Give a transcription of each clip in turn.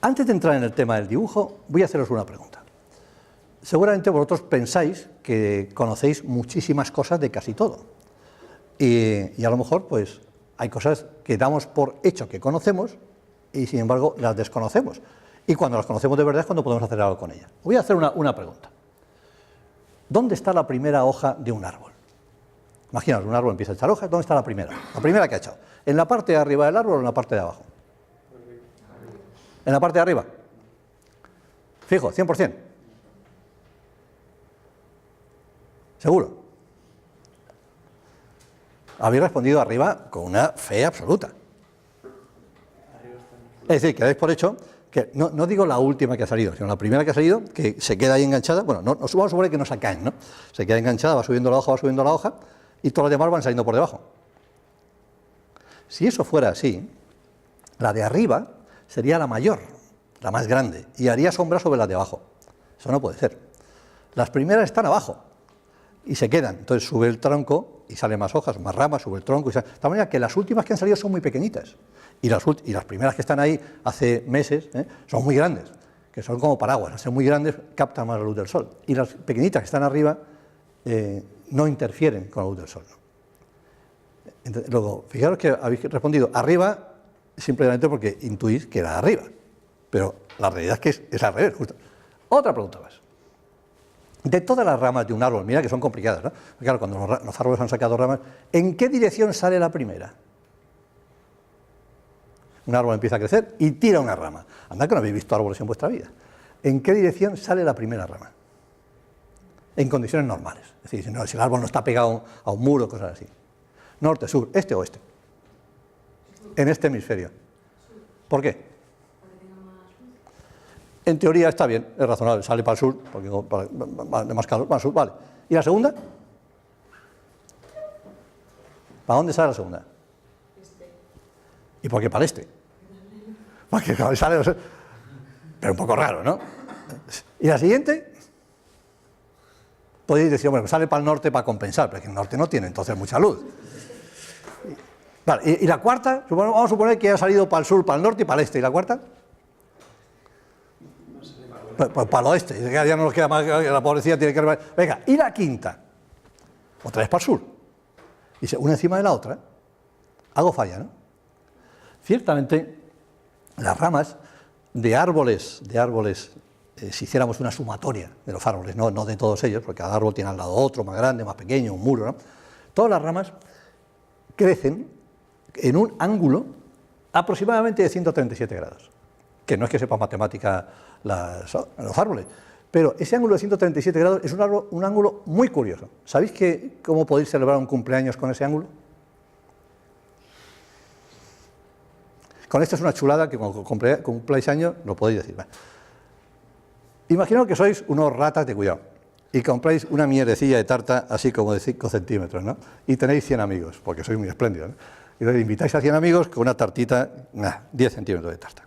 Antes de entrar en el tema del dibujo, voy a haceros una pregunta. Seguramente vosotros pensáis que conocéis muchísimas cosas de casi todo. Y a lo mejor, pues, hay cosas que damos por hecho que conocemos y, sin embargo, las desconocemos. Y cuando las conocemos de verdad es cuando podemos hacer algo con ellas. Voy a hacer una pregunta. ¿Dónde está la primera hoja de un árbol? Imaginaos, un árbol empieza a echar hojas, ¿dónde está la primera? La primera que ha echado. ¿En la parte de arriba del árbol o en la parte de abajo? ¿En la parte de arriba? Fijo, 100%. ¿Seguro? Habéis respondido arriba con una fe absoluta. Es decir, que dais por hecho que, no digo la última que ha salido, sino la primera que ha salido, que se queda ahí enganchada. Bueno, vamos a suponer que no se caen, ¿no? Se queda enganchada, va subiendo la hoja, y todas las demás van saliendo por debajo. Si eso fuera así, la de arriba sería la mayor, la más grande, y haría sombra sobre la de abajo. Eso no puede ser. Las primeras están abajo y se quedan. Entonces sube el tronco y salen más hojas, más ramas, sube el tronco. De tal manera que las últimas que han salido son muy pequeñitas. Y las primeras que están ahí hace meses son muy grandes, que son como paraguas. Al ser muy grandes captan más la luz del sol. Y las pequeñitas que están arriba no interfieren con la luz del sol, ¿no? Entonces, luego, fijaros que habéis respondido arriba simplemente porque intuís que era arriba. Pero la realidad es que es al revés, justo. Otra pregunta más. De todas las ramas de un árbol, mira que son complicadas, ¿no? Porque claro, cuando los árboles han sacado ramas, ¿en qué dirección sale la primera? Un árbol empieza a crecer y tira una rama. Anda que no habéis visto árboles en vuestra vida. ¿En qué dirección sale la primera rama? En condiciones normales. Es decir, si el árbol no está pegado a un muro, cosas así. Norte, sur, este, oeste. En este hemisferio. ¿Por qué? En teoría está bien, es razonable, sale para el sur, porque de más calor, para el sur, vale. ¿Y la segunda? ¿Para dónde sale la segunda? Este. ¿Y por qué para el este? Porque sale, pero un poco raro, ¿no? ¿Y la siguiente? Podéis decir, bueno, sale para el norte para compensar, pero es que el norte no tiene entonces mucha luz. Vale, ¿y la cuarta? Vamos a suponer que ha salido para el sur, para el norte y para el este. ¿Y la cuarta? Pues para el oeste, ya no nos queda más, la pobrecilla tiene que... Venga, y la quinta, otra vez para el sur, y una encima de la otra, algo falla, ¿no? Ciertamente, las ramas de árboles, si hiciéramos una sumatoria de los árboles, no de todos ellos, porque cada árbol tiene al lado otro, más grande, más pequeño, un muro, ¿no? Todas las ramas crecen en un ángulo aproximadamente de 137 grados, que no es que sepa matemática los árboles, pero ese ángulo de 137 grados es un ángulo muy curioso. ¿Sabéis cómo podéis celebrar un cumpleaños con ese ángulo? Con esto es una chulada que cuando cumpláis años lo podéis decir. Bueno, imaginaos que sois unos ratas de cuidado y compráis una mierdecilla de tarta así como de 5 centímetros, ¿no? Y tenéis 100 amigos, porque sois muy espléndidos, ¿no? Y entonces invitáis a 100 amigos con una tartita, 10 centímetros de tarta.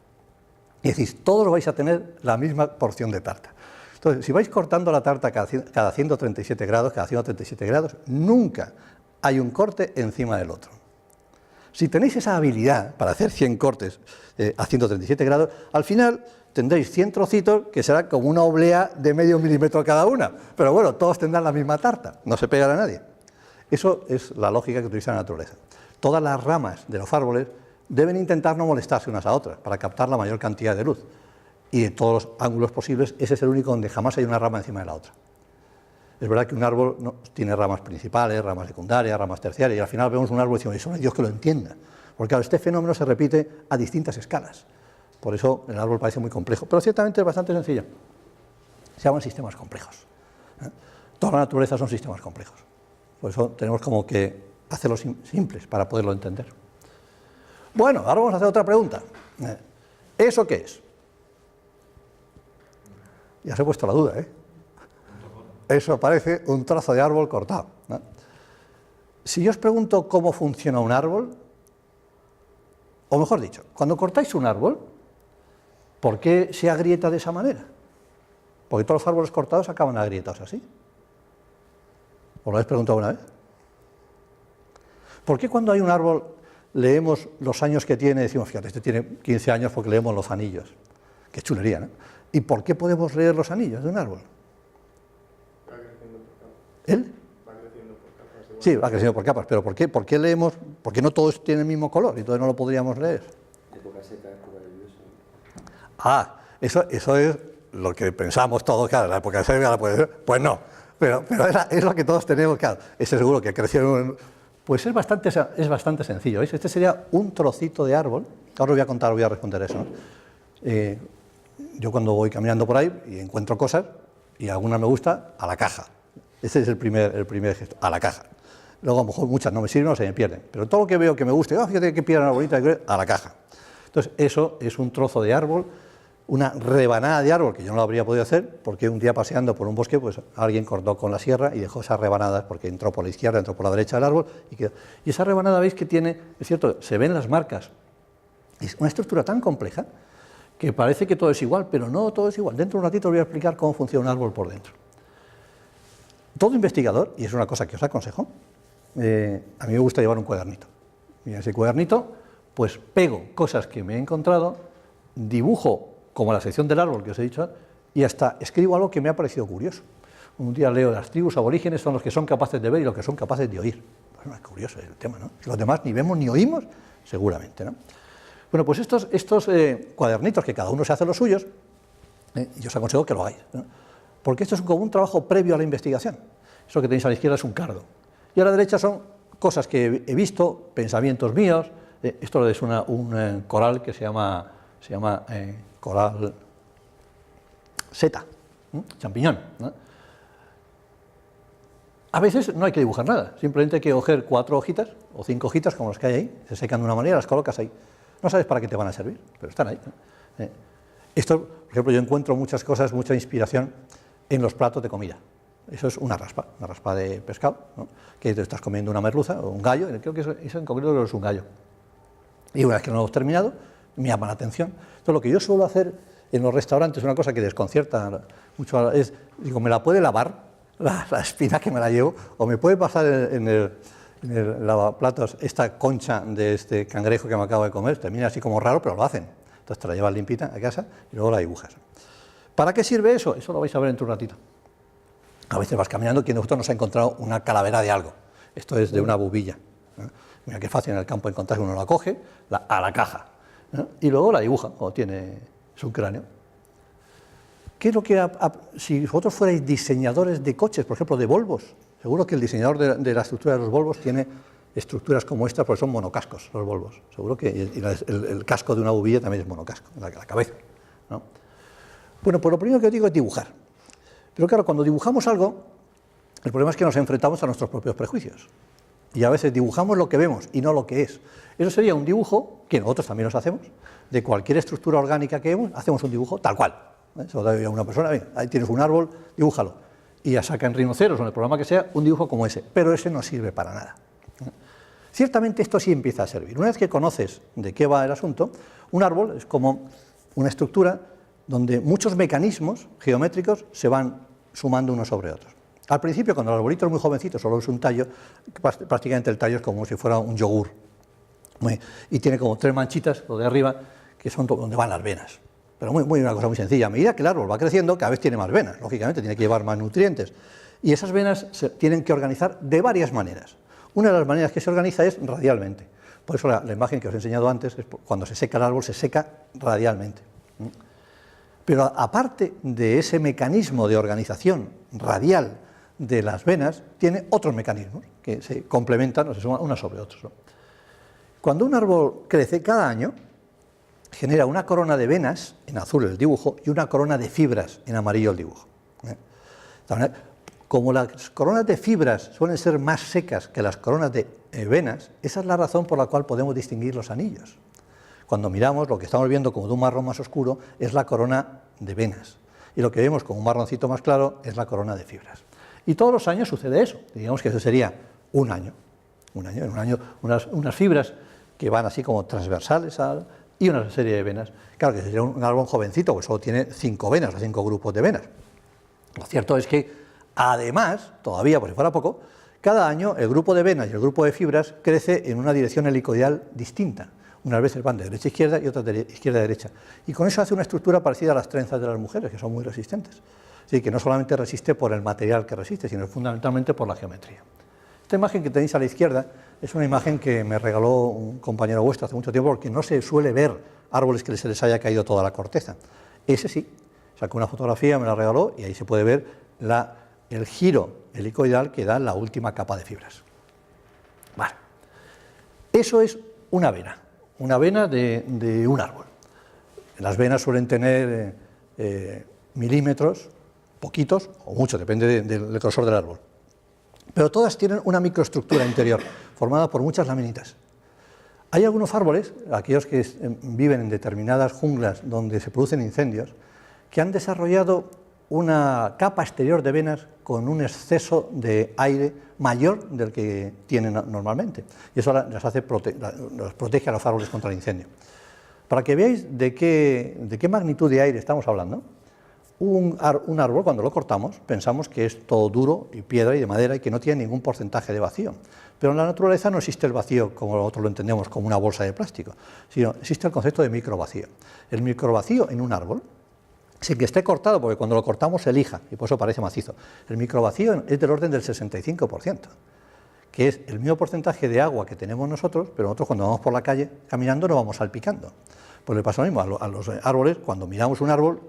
Y decís, todos vais a tener la misma porción de tarta. Entonces, si vais cortando la tarta cada 137 grados, nunca hay un corte encima del otro. Si tenéis esa habilidad para hacer 100 cortes a 137 grados, al final tendréis 100 trocitos que serán como una oblea de medio milímetro cada una. Pero bueno, todos tendrán la misma tarta, no se pegará a nadie. Eso es la lógica que utiliza la naturaleza. Todas las ramas de los árboles deben intentar no molestarse unas a otras para captar la mayor cantidad de luz. Y en todos los ángulos posibles, ese es el único donde jamás hay una rama encima de la otra. Es verdad que un árbol tiene ramas principales, ramas secundarias, ramas terciarias, y al final vemos un árbol y decimos, eso no hay Dios que lo entienda. Porque claro, este fenómeno se repite a distintas escalas. Por eso el árbol parece muy complejo, pero ciertamente es bastante sencillo. Se llaman sistemas complejos. Toda la naturaleza son sistemas complejos. Por eso tenemos como que hacerlos simples para poderlo entender. Bueno, ahora vamos a hacer otra pregunta. ¿Eso qué es? Ya os he puesto la duda, ¿eh? Eso parece un trozo de árbol cortado, ¿no? Si yo os pregunto cómo funciona un árbol, o mejor dicho, cuando cortáis un árbol, ¿por qué se agrieta de esa manera? Porque todos los árboles cortados acaban agrietados así. ¿Os lo habéis preguntado alguna vez? ¿Por qué cuando hay un árbol leemos los años que tiene, decimos, fíjate, este tiene 15 años porque leemos los anillos, Qué chulería, ¿no? ¿Y por qué podemos leer los anillos de un árbol? Va creciendo por capas. ¿Él? Va creciendo por capas. Igual. Sí, va creciendo por capas, pero ¿por qué leemos? ¿Por qué no todos tienen el mismo color y entonces no lo podríamos leer? Época seca, época lluviosa. Ah, eso es lo que pensamos todos, claro, la época seca la puede ser. Pues no, pero es lo que todos tenemos, claro. Ese seguro que creció. Pues es bastante sencillo, ¿veis? Este sería un trocito de árbol. Ahora os voy a contar, voy a responder eso, ¿no? Yo cuando voy caminando por ahí y encuentro cosas, y alguna me gusta, a la caja. Ese es el primer gesto, a la caja. Luego a lo mejor muchas no me sirven o se me pierden, pero todo lo que veo que me guste, fíjate qué piedra bonita, a la caja. Entonces eso es un trozo de árbol, una rebanada de árbol, que yo no lo habría podido hacer, porque un día paseando por un bosque, pues alguien cortó con la sierra y dejó esas rebanadas, porque entró por la izquierda, entró por la derecha del árbol, y quedó. Y esa rebanada, veis que tiene, es cierto, se ven las marcas. Es una estructura tan compleja que parece que todo es igual, pero no todo es igual. Dentro de un ratito os voy a explicar cómo funciona un árbol por dentro. Todo investigador, y es una cosa que os aconsejo, a mí me gusta llevar un cuadernito. Y en ese cuadernito, pues pego cosas que me he encontrado, dibujo como la sección del árbol que os he dicho, y hasta escribo algo que me ha parecido curioso. Un día leo: las tribus aborígenes son los que son capaces de ver y los que son capaces de oír. Bueno, es curioso el tema, ¿no? Si los demás ni vemos ni oímos, seguramente, ¿no? Bueno, pues estos cuadernitos, que cada uno se hace los suyos, yo os aconsejo que lo hagáis, ¿no? Porque esto es como un trabajo previo a la investigación. Eso que tenéis a la izquierda es un cardo. Y a la derecha son cosas que he visto, pensamientos míos. Esto es un coral que se llama coral seta, champiñón, ¿no? A veces no hay que dibujar nada, simplemente hay que coger 4 hojitas o 5 hojitas como las que hay ahí, se secan de una manera, las colocas ahí. No sabes para qué te van a servir, pero están ahí, ¿no? Esto, por ejemplo, yo encuentro muchas cosas, mucha inspiración en los platos de comida. Eso es una raspa de pescado, ¿no? Que te estás comiendo una merluza o un gallo, creo que eso en concreto es un gallo. Y una vez que no lo hemos terminado, me llama la atención. Entonces, lo que yo suelo hacer en los restaurantes, una cosa que desconcierta mucho, es, digo, ¿me la puede lavar la espina que me la llevo? ¿O me puede pasar en el lavaplatos esta concha de este cangrejo que me acabo de comer? Termina así como raro, pero lo hacen. Entonces te la llevas limpita a casa y luego la dibujas. ¿Para qué sirve eso? Eso lo vais a ver dentro de un ratito. A veces vas caminando, quien de vosotros nos ha encontrado una calavera de algo. Esto es de una bubilla, ¿no? Mira qué fácil en el campo encontrar, uno la coge, a la caja, ¿no? Y luego la dibuja, como tiene su cráneo. ¿Qué es lo que, si vosotros fuerais diseñadores de coches, por ejemplo, de Volvos, seguro que el diseñador de la estructura de los Volvos tiene estructuras como estas, porque son monocascos los Volvos. Seguro que el casco de una bubilla también es monocasco, la cabeza, ¿no? Bueno, pues lo primero que os digo es dibujar. Pero claro, cuando dibujamos algo, el problema es que nos enfrentamos a nuestros propios prejuicios. Y a veces dibujamos lo que vemos y no lo que es. Eso sería un dibujo, que nosotros también nos hacemos, de cualquier estructura orgánica que vemos, hacemos un dibujo tal cual. Se lo da a una persona, bien, ahí tienes un árbol, dibújalo. Y ya saca en rinoceros o en el programa que sea un dibujo como ese, pero ese no sirve para nada. Ciertamente esto sí empieza a servir. Una vez que conoces de qué va el asunto, un árbol es como una estructura donde muchos mecanismos geométricos se van sumando unos sobre otros. Al principio, cuando el arbolito es muy jovencito, solo es un tallo, prácticamente el tallo es como si fuera un yogur. Y tiene como 3 manchitas, lo de arriba, que son donde van las venas. Pero una cosa muy sencilla. A medida que el árbol va creciendo, cada vez tiene más venas, lógicamente, tiene que llevar más nutrientes. Y esas venas se tienen que organizar de varias maneras. Una de las maneras que se organiza es radialmente. Por eso la imagen que os he enseñado antes, es cuando se seca el árbol, se seca radialmente. Pero aparte de ese mecanismo de organización radial de las venas, tiene otros mecanismos que se complementan o se suman unos sobre otros, ¿no? Cuando un árbol crece, cada año genera una corona de venas, en azul el dibujo, y una corona de fibras, en amarillo el dibujo. Como las coronas de fibras suelen ser más secas que las coronas de venas, esa es la razón por la cual podemos distinguir los anillos. Cuando miramos, lo que estamos viendo como de un marrón más oscuro es la corona de venas, y lo que vemos como un marroncito más claro es la corona de fibras. Y todos los años sucede eso. Digamos que eso sería un año. En un año unas fibras que van así como transversales y una serie de venas. Claro que sería un árbol jovencito, que solo tiene 5 venas o 5 grupos de venas. Lo cierto es que, además, todavía por si fuera poco, cada año el grupo de venas y el grupo de fibras crece en una dirección helicoidal distinta. Unas veces van de derecha a izquierda y otras de izquierda a derecha. Y con eso hace una estructura parecida a las trenzas de las mujeres, que son muy resistentes. Así que no solamente resiste por el material que resiste, sino fundamentalmente por la geometría. Esta imagen que tenéis a la izquierda es una imagen que me regaló un compañero vuestro hace mucho tiempo, porque no se suele ver árboles que se les haya caído toda la corteza. Ese sí, sacó una fotografía, me la regaló y ahí se puede ver el giro helicoidal que da la última capa de fibras. Vale. Eso es una vena de un árbol. Las venas suelen tener milímetros, poquitos o muchos, depende del grosor del árbol. Pero todas tienen una microestructura interior, formada por muchas laminitas. Hay algunos árboles, aquellos que viven en determinadas junglas donde se producen incendios, que han desarrollado una capa exterior de venas con un exceso de aire mayor del que tienen normalmente. Y eso los protege a los árboles contra el incendio. Para que veáis de qué magnitud de aire estamos hablando, un árbol, cuando lo cortamos, pensamos que es todo duro y piedra y de madera y que no tiene ningún porcentaje de vacío. Pero en la naturaleza no existe el vacío como nosotros lo entendemos, como una bolsa de plástico, sino existe el concepto de microvacío. El microvacío en un árbol, sin que esté cortado, porque cuando lo cortamos se lija y por eso parece macizo, el microvacío es del orden del 65%, que es el mismo porcentaje de agua que tenemos nosotros, pero nosotros cuando vamos por la calle caminando nos vamos salpicando. Pues le pasa lo mismo a los árboles. Cuando miramos un árbol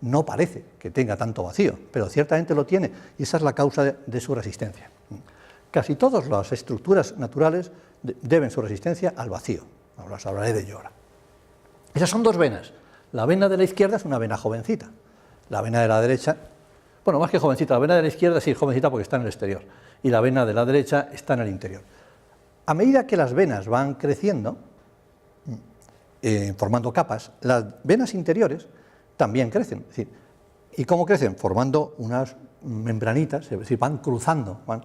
no parece que tenga tanto vacío, pero ciertamente lo tiene, y esa es la causa de su resistencia. Casi todas las estructuras naturales deben su resistencia al vacío. Ahora os hablaré de ello ahora. Esas son dos venas. La vena de la izquierda es una vena jovencita. La vena de la derecha, bueno, más que jovencita, la vena de la izquierda sí es jovencita porque está en el exterior, y la vena de la derecha está en el interior. A medida que las venas van creciendo, formando capas, las venas interiores también crecen. Es decir, ¿y cómo crecen? Formando unas membranitas, es decir, van cruzando, van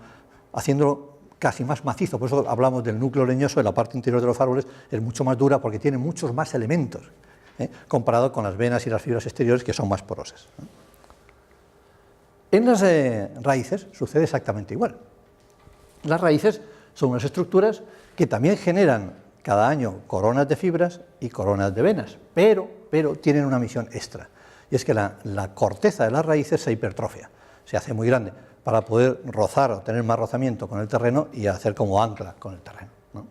haciéndolo casi más macizo. Por eso hablamos del núcleo leñoso, de la parte interior de los árboles, es mucho más dura porque tiene muchos más elementos, comparado con las venas y las fibras exteriores, que son más porosas. En las raíces sucede exactamente igual. Las raíces son unas estructuras que también generan cada año coronas de fibras y coronas de venas, pero tienen una misión extra, y es que la corteza de las raíces se hipertrofia, se hace muy grande, para poder rozar o tener más rozamiento con el terreno y hacer como ancla con el terreno, ¿no?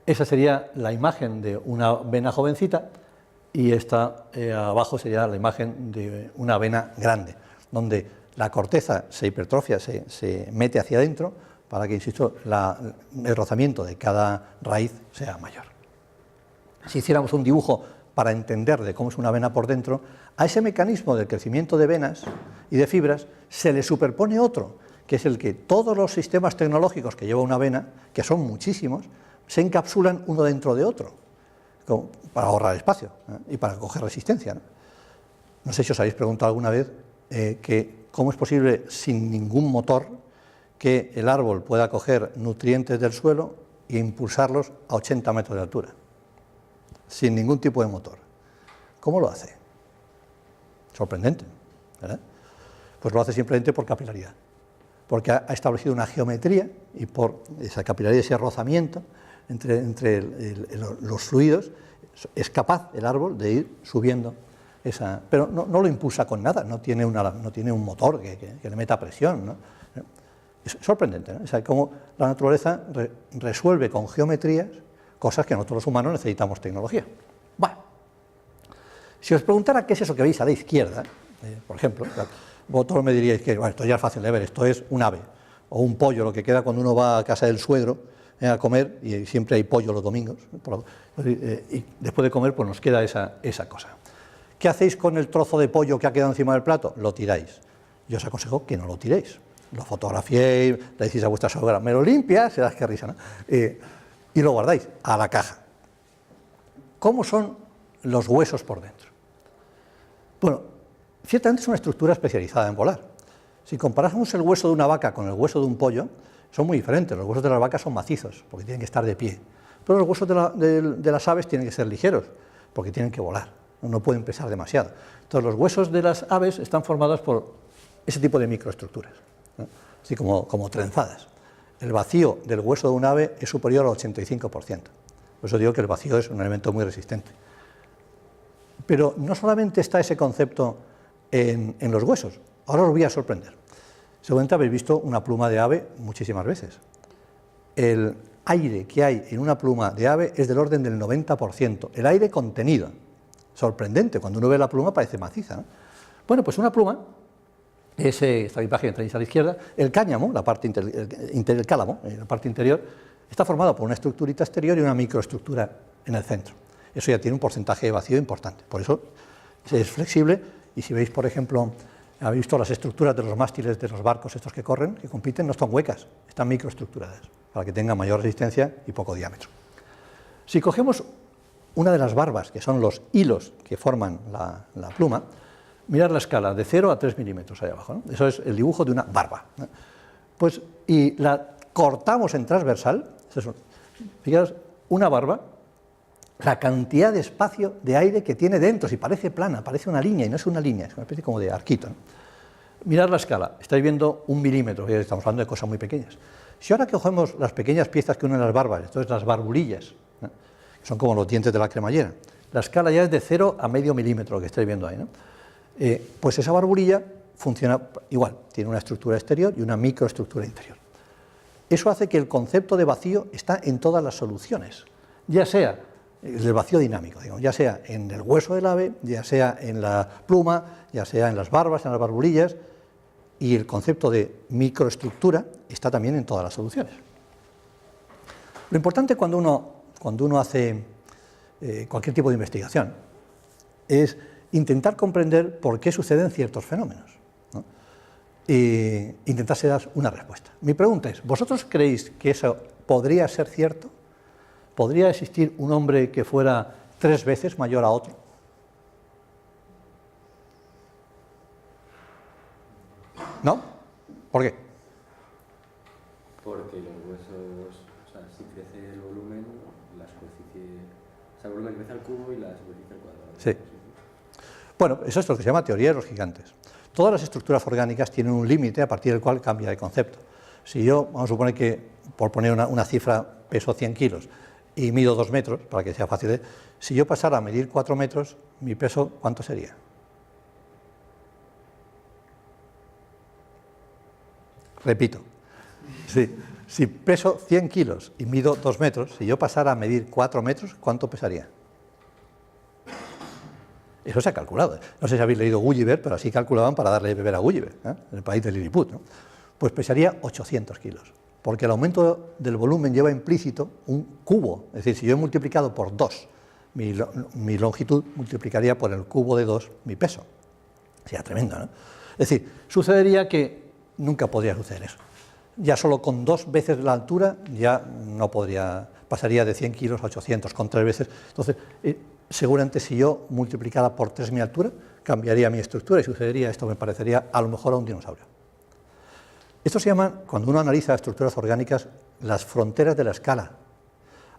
Esa sería la imagen de una vena jovencita, y esta abajo sería la imagen de una vena grande, donde la corteza se hipertrofia, se mete hacia adentro, para que, insisto, el rozamiento de cada raíz sea mayor. Si hiciéramos un dibujo para entender de cómo es una vena por dentro, a ese mecanismo del crecimiento de venas y de fibras se le superpone otro, que es el que todos los sistemas tecnológicos que lleva una vena, que son muchísimos, se encapsulan uno dentro de otro, para ahorrar espacio, y para coger resistencia, ¿no? No sé si os habéis preguntado alguna vez cómo es posible, sin ningún motor, que el árbol pueda coger nutrientes del suelo e impulsarlos a 80 metros de altura, sin ningún tipo de motor. ¿Cómo lo hace? Sorprendente, ¿verdad? Pues lo hace simplemente por capilaridad, porque ha establecido una geometría, y por esa capilaridad, ese rozamiento entre los fluidos, es capaz el árbol de ir subiendo esa... Pero no lo impulsa con nada, no tiene un motor que le meta presión, ¿no? Es sorprendente, ¿no? O sea, cómo la naturaleza resuelve con geometrías cosas que nosotros los humanos necesitamos tecnología. Bueno, si os preguntara qué es eso que veis a la izquierda, por ejemplo, vosotros me diríais que bueno, esto ya es fácil de ver, esto es un ave o un pollo, lo que queda cuando uno va a casa del suegro a comer, y siempre hay pollo los domingos, y después de comer pues nos queda esa cosa. ¿Qué hacéis con el trozo de pollo que ha quedado encima del plato? Lo tiráis. Yo os aconsejo que no lo tiréis, lo fotografiéis, le decís a vuestra suegra, me lo limpias, se das que risa, ¿no? Y lo guardáis a la caja. ¿Cómo son los huesos por dentro? Bueno, ciertamente es una estructura especializada en volar. Si comparásemos el hueso de una vaca con el hueso de un pollo, son muy diferentes. Los huesos de las vacas son macizos, porque tienen que estar de pie. Pero los huesos de las aves tienen que ser ligeros, porque tienen que volar, no pueden pesar demasiado. Entonces los huesos de las aves están formados por ese tipo de microestructuras, ¿no? Así como trenzadas. El vacío del hueso de un ave es superior al 85%. Por eso digo que el vacío es un elemento muy resistente. Pero no solamente está ese concepto en los huesos. Ahora os voy a sorprender. Seguramente habéis visto una pluma de ave muchísimas veces. El aire que hay en una pluma de ave es del orden del 90%, el aire contenido. Sorprendente, cuando uno ve la pluma parece maciza, ¿no? Bueno, pues una pluma, esta imagen que tenéis a la izquierda, el cáñamo, la parte el cálamo, la parte interior, está formado por una estructurita exterior y una microestructura en el centro. Eso ya tiene un porcentaje de vacío importante, por eso es flexible, y si veis, por ejemplo, habéis visto las estructuras de los mástiles de los barcos estos que corren, que compiten, no están huecas, están microestructuradas, para que tengan mayor resistencia y poco diámetro. Si cogemos una de las barbas, que son los hilos que forman la pluma, mirad la escala de 0 a 3 milímetros ahí abajo, ¿no? Eso es el dibujo de una barba, ¿no? Pues, y la cortamos en transversal, fijaros, una barba, la cantidad de espacio de aire que tiene dentro, si parece plana, parece una línea, y no es una línea, es una especie como de arquito, ¿no? Mirad la escala, estáis viendo 1 milímetro, estamos hablando de cosas muy pequeñas. Si ahora cogemos las pequeñas piezas que unen las barbas, entonces las barbulillas, ¿no? Son como los dientes de la cremallera, la escala ya es de 0 a medio milímetro, que estáis viendo ahí, ¿no? Pues esa barbulilla funciona igual, tiene una estructura exterior y una microestructura interior. Eso hace que el concepto de vacío está en todas las soluciones, ya sea el vacío dinámico, digamos, ya sea en el hueso del ave, ya sea en la pluma, ya sea en las barbas, en las barbulillas, y el concepto de microestructura está también en todas las soluciones. Lo importante cuando uno hace cualquier tipo de investigación es intentar comprender por qué suceden ciertos fenómenos, ¿no? E intentarse dar una respuesta. Mi pregunta es, ¿vosotros creéis que eso podría ser cierto? ¿Podría existir un hombre que fuera 3 veces mayor a otro? ¿No? ¿Por qué? Porque los huesos, o sea, si crece el volumen, la superficie, o sea, el volumen crece al cubo y la superficie al cuadrado. Sí. Bueno, eso es lo que se llama teoría de los gigantes. Todas las estructuras orgánicas tienen un límite a partir del cual cambia de concepto. Si yo, vamos a suponer que, por poner una cifra, peso 100 kilos y mido 2 metros, para que sea fácil, si yo pasara a medir 4 metros, mi peso, ¿cuánto sería? Repito, si peso 100 kilos y mido 2 metros, si yo pasara a medir 4 metros, ¿cuánto pesaría? Eso se ha calculado. No sé si habéis leído Gulliver, pero así calculaban para darle de beber a Gulliver, en el país de Lilliput, ¿no? Pues pesaría 800 kilos, porque el aumento del volumen lleva implícito un cubo. Es decir, si yo he multiplicado por 2 mi longitud, multiplicaría por el cubo de 2 mi peso. Sería tremendo, ¿no? Es decir, sucedería que nunca podría suceder eso. Ya solo con 2 veces la altura ya no podría, pasaría de 100 kilos a 800, con 3 veces. Entonces, seguramente si yo multiplicara por 3 mi altura, cambiaría mi estructura y sucedería esto, me parecería a lo mejor a un dinosaurio. Esto se llama, cuando uno analiza estructuras orgánicas, las fronteras de la escala.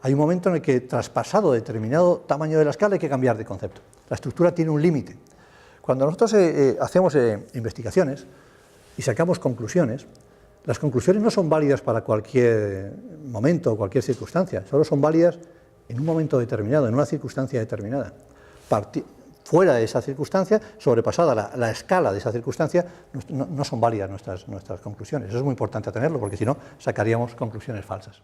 Hay un momento en el que, traspasado determinado tamaño de la escala, hay que cambiar de concepto. La estructura tiene un límite. Cuando nosotros hacemos investigaciones y sacamos conclusiones, las conclusiones no son válidas para cualquier momento o cualquier circunstancia, solo son válidas en un momento determinado, en una circunstancia determinada. Fuera de esa circunstancia, sobrepasada la escala de esa circunstancia, no son válidas nuestras conclusiones. Eso es muy importante tenerlo, porque si no, sacaríamos conclusiones falsas.